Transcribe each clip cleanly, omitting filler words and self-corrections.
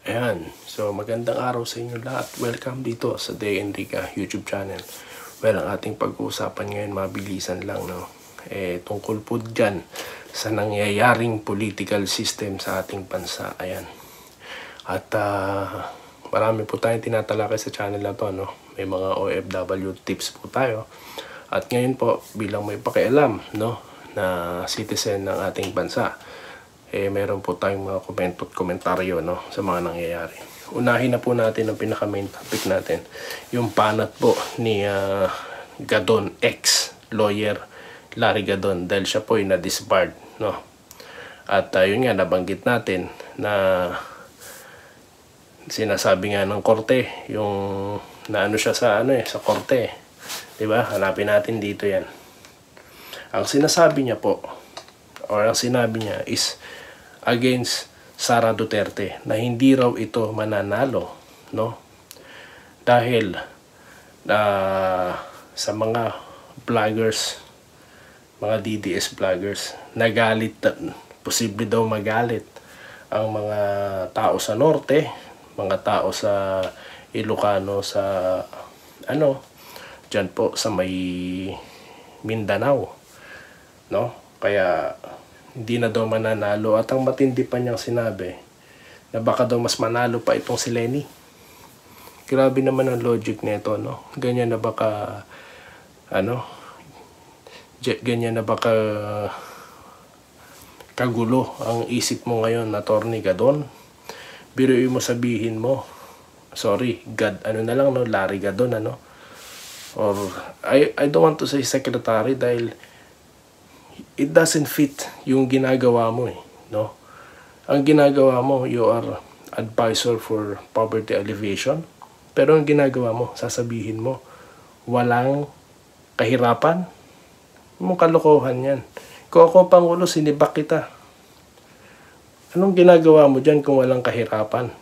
Ayan, so magandang araw sa inyo lahat. Welcome dito sa Day Enrica YouTube channel. Well, ang ating pag-uusapan ngayon, mabilisan lang, no? Tungkol po dyan sa nangyayaring political system sa ating bansa. Ayan. At marami po tayong tinatalakay sa channel na to, no? May mga OFW tips po tayo. At ngayon po, bilang may pakialam, no, na citizen ng ating bansa, meron po tayong mga komento at komentaryo, no, sa mga nangyayari. Unahin na po natin ang pinaka-main topic natin, yung panat po ni Gadon, ex-lawyer Larry Gadon, dahil siya po ay na-disbarred, no. At yun nga, nabanggit natin na sinasabi nga ng korte, yung naano siya sa sa korte, 'di ba? Hanapin natin dito 'yan. Ang sinasabi niya po, or ang sinabi niya is against Sara Duterte, na hindi raw ito mananalo, no? Dahil sa mga vloggers, mga DDS vloggers, nagalit, posible daw magalit ang mga tao sa norte, mga tao sa Ilocano, sa diyan po sa may Mindanao, no? Kaya hindi na daw mananalo, at ang matindi pa niyang sinabi na baka daw mas manalo pa itong si Lenny. Grabe naman ang logic nito, no? Ganyan na baka ganyan na baka kagulo ang isip mo ngayon, Attorney Gadon. Biruin mo, sabihin mo, sorry, Larry Gadon, or I don't want to say secretary, dahil it doesn't fit yung ginagawa mo, no? Ang ginagawa mo, you are advisor for poverty alleviation, pero ang ginagawa mo, sasabihin mo, walang kahirapan. Mong kalokohan yan. Kung ako Pangulo, sinibak kita. Anong ginagawa mo dyan kung walang kahirapan?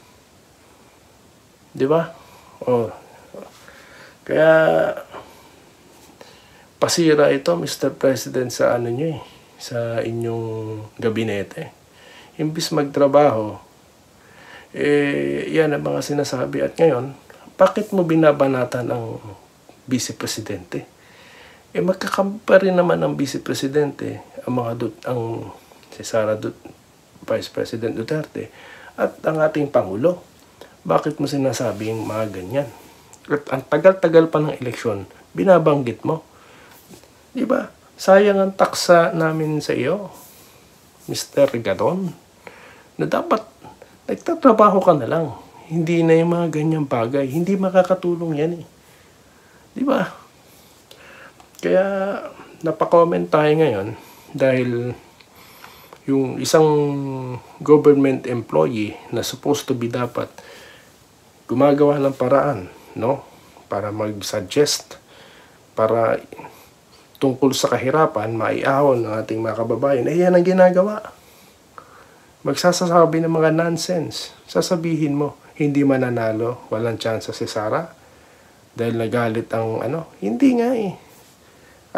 Di ba? Kaya pasira ito, Mr. President, sa sa inyong gabinete. Imbis magtrabaho, yan ang mga sinasabi. At ngayon, bakit mo binabanatan ang Vice Presidente? Magkakampi pa rin naman ang Vice Presidente, si Vice President Duterte, at ang ating Pangulo. Bakit mo sinasabing mga ganyan? At ang tagal-tagal pa ng eleksyon, binabanggit mo. Diba? Sayang ang taksa namin sa iyo, Mr. Gadon, na dapat nagtatrabaho ka na lang. Hindi na yung mga ganyang bagay. Hindi makakatulong yan, Diba? Kaya napakomment tayo ngayon dahil yung isang government employee na supposed to be dapat gumagawa ng paraan, no, para mag-suggest, para tungkol sa kahirapan, maiahon ng ating mga kababayan, yan ang ginagawa. Magsasasabi ng mga nonsense. Sasabihin mo, hindi mananalo, walang chance si Sara, dahil nagalit ang Hindi nga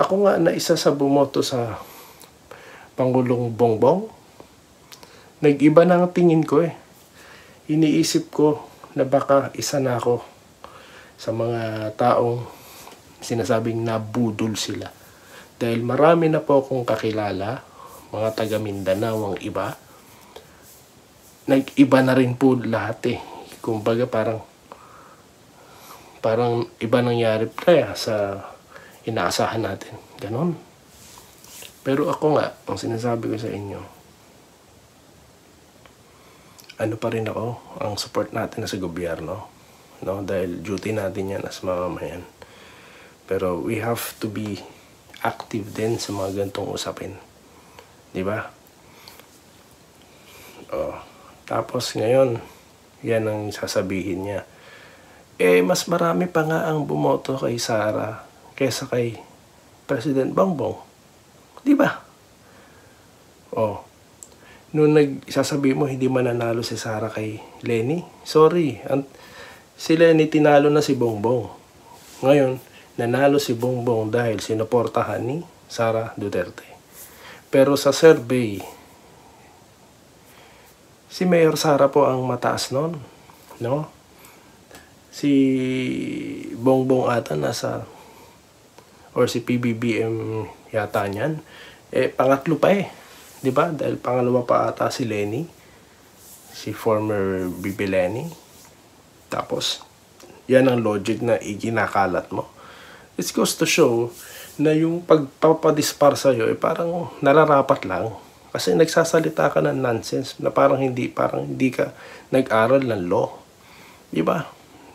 Ako nga na isa sa bumoto sa Pangulong Bongbong. Nag-iba na ang tingin ko Iniisip ko na baka isa na ako sa mga taong sinasabing nabudol sila. Dahil marami na po akong kakilala, mga taga Mindanao ang iba. Nag-iba na rin po lahat Kumbaga parang iba nangyari sa inaasahan natin. Ganon. Pero ako nga, ang sinasabi ko sa inyo, pa rin ako, ang support natin sa gobyerno, no? Dahil duty natin yan as mamamayan. Pero we have to be active din sa mga gantong usapin. Diba? Tapos ngayon, yan ang sasabihin niya. Mas marami pa nga ang bumoto kay Sara kaysa kay President Bongbong. Diba? Noong nagsasabi mo hindi mananalo si Sara kay Lenny, sorry, si Lenny tinalo na si Bongbong. Ngayon, nanalo si Bongbong dahil sinuportahan ni Sara Duterte. Pero sa survey, Si Mayor Sara po ang mataas nun, no? Si Bongbong ata nasa, or si PBBM yata niyan, pangatlo pa di ba? Dahil pangalawa pa ata si Lenny, si former VP Lenny. Tapos yan ang logic na iginakalat mo. It goes to show na yung pagpapadispar sa'yo parang nararapat lang. Kasi nagsasalita ka ng nonsense na parang hindi ka nag-aral ng law. Diba?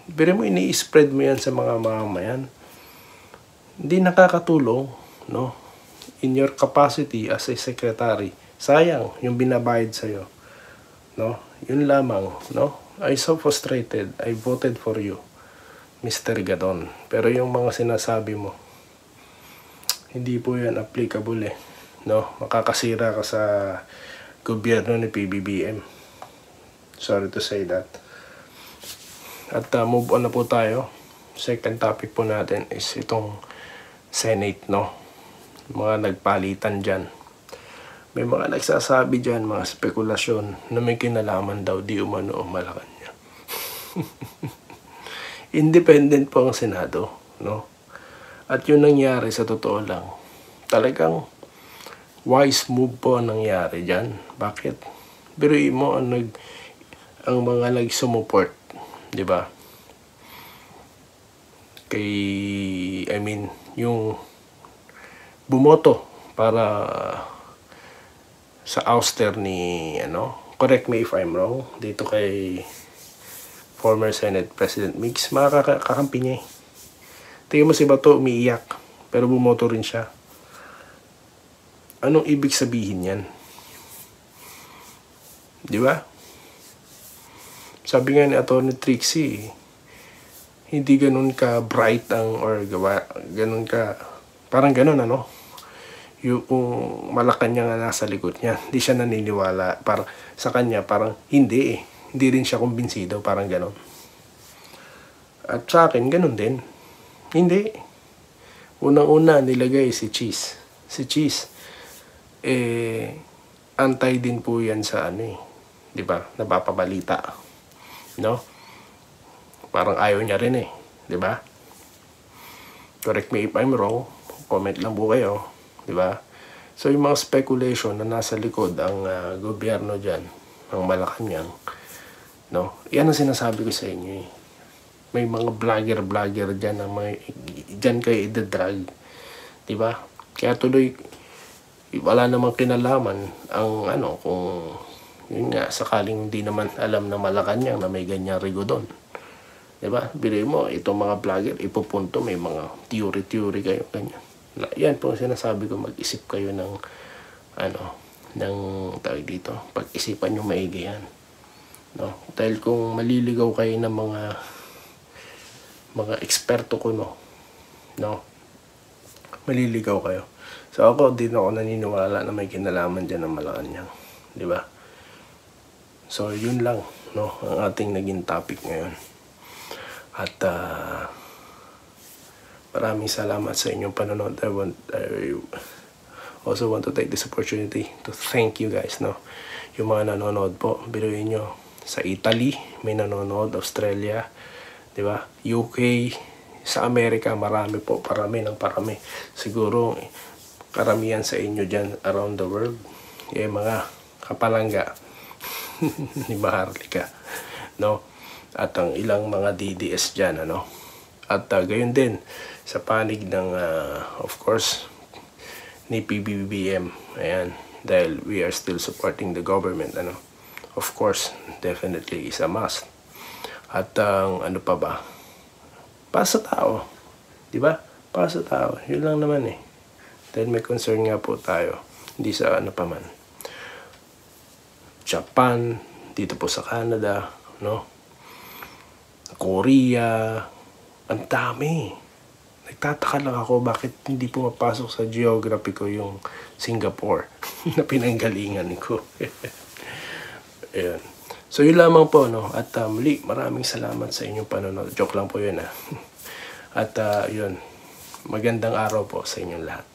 Pero mo ini-spread mo yan sa mga mamamayan. Hindi nakakatulong, no? In your capacity as a secretary. Sayang yung binabayad sa'yo. No? Yun lamang, no? I so frustrated. I voted for you, Mr. Gadon. Pero yung mga sinasabi mo, hindi po yan applicable no? Makakasira ka sa gobyerno ni PBBM. Sorry to say that. At move on na po tayo. Second topic po natin is itong Senate, no? Mga nagpalitan dyan. May mga nagsasabi dyan, mga spekulasyon na may kinalaman daw di umano o Malacanang. Independent po ang Senado, no? At yun nangyari sa totoo lang. Talagang wise move po ang nangyari dyan. Bakit? Biruin mo ang mga nagsumuport, di ba? Yung bumoto para sa ouster ni, correct me if I'm wrong, dito kay former Senate President Mix, kakampi niya Tingnan mo si Bato umiiyak, pero bumoto rin siya. Anong ibig sabihin yan? Di ba? Sabi nga ni Atty. Trixie, hindi ganun ka bright or ganun ka, parang ganun yung Malacanang nga nasa likod niya, hindi siya naniniwala. Sa kanya parang hindi rin siya kumbinsido, parang ganun. At sa akin ganun din. Hindi. Unang-una nilagay si Cheese. Si Cheese, antay din po yan sa di ba? Napapabalita. No? Parang ayaw niya rin di ba? Correct me if I'm wrong. Comment lang po kayo. Di ba? So yung mga speculation na nasa likod ang gobyerno dyan, ang Malacanang, no? Yan ang sinasabi ko sa inyo May mga vlogger dyan na dyan kayo i-drag. Diba? Kaya tuloy, wala namang kinalaman ang kung yun nga, sakaling hindi naman alam na Malacanang na may ganyang rigo doon. Diba? Bilhin mo, itong mga vlogger, ipupunto, may mga theory kayo, ganyan. Yan po sinasabi ko, mag-isip kayo ng tawag dito, pag-isipan nyo maigi yan. No? Dahil kung maliligaw kayo ng mga eksperto ko, maliligaw kayo. So ako, di na ako naniniwala na may kinalaman dyan ng Malacanang. Di ba? So yun lang, ang ating naging topic ngayon. At maraming salamat sa inyong panonood. I also want to take this opportunity to thank you guys, yung mga nanonood po. Biruin nyo, sa Italy may nanonood, Australia, di ba? UK, sa Amerika marami po, parami. Siguro karamihan sa inyo dyan around the world, mga kapalangga ni Maharlika, at ang ilang mga DDS dyan, at gayon din sa panig ng of course ni PBBM, ayan, dahil we are still supporting the government, of course, definitely is a must. At pa ba? Para sa tao, di ba? Para sa tao, yun lang naman Dahil may concern nga po tayo, hindi sa pa man. Japan, dito po sa Canada, Korea, ang dami. Nagtataka lang ako bakit hindi pumapasok sa geography ko yung Singapore na pinanggalingan ko. Ayan. So yun lamang po, at muli, maraming salamat sa inyong panonood. Joke lang po yun At yun, magandang araw po sa inyong lahat.